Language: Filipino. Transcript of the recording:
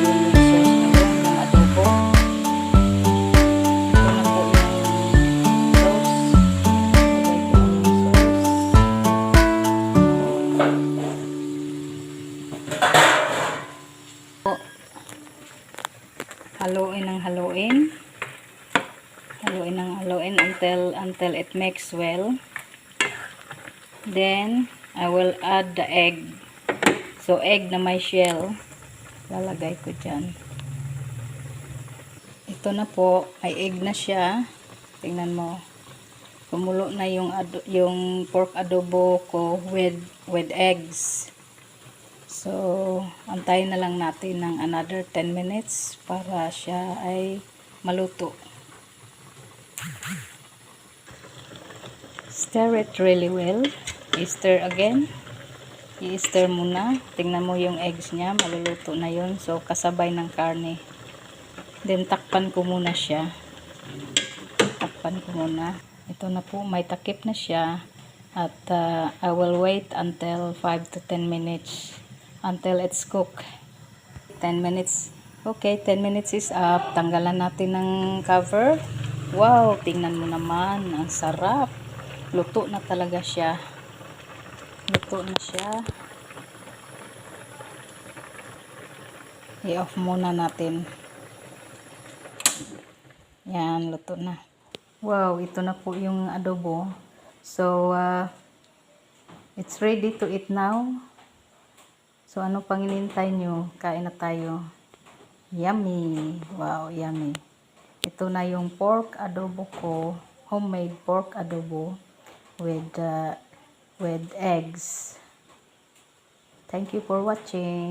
yung sauce ngayon ng adobo. Ito na po yung sauce. Lagay ko na yung sauce. Haluin ng haluin. Haluin ng haluin until it mix well. Then I will add the egg. So egg na may shell, lalagay ko dyan. Ito na po, may egg na siya. Tingnan mo, kumulo na yung pork adobo ko with eggs. So antayin na lang natin ng another 10 minutes para siya ay maluto. Stir it really well. I-stir again. I-stir muna. Tingnan mo yung eggs niya. Maluluto na yun. So, kasabay ng karne. Then, takpan ko muna siya. Takpan ko muna. Ito na po. May takip na siya. At I will wait until 5 to 10 minutes. Until it's cooked. 10 minutes. Okay, 10 minutes is up. Tanggalan natin ng cover. Wow! Tingnan mo naman. Ang sarap. Luto na talaga siya. Luto na siya. I-off muna natin. Yan, luto na. Wow, ito na po yung adobo. So, it's ready to eat now. So, ano pang hinihintay nyo? Kain na tayo. Yummy! Wow, yummy. Ito na yung pork adobo ko. Homemade pork adobo with eggs. Thank you for watching.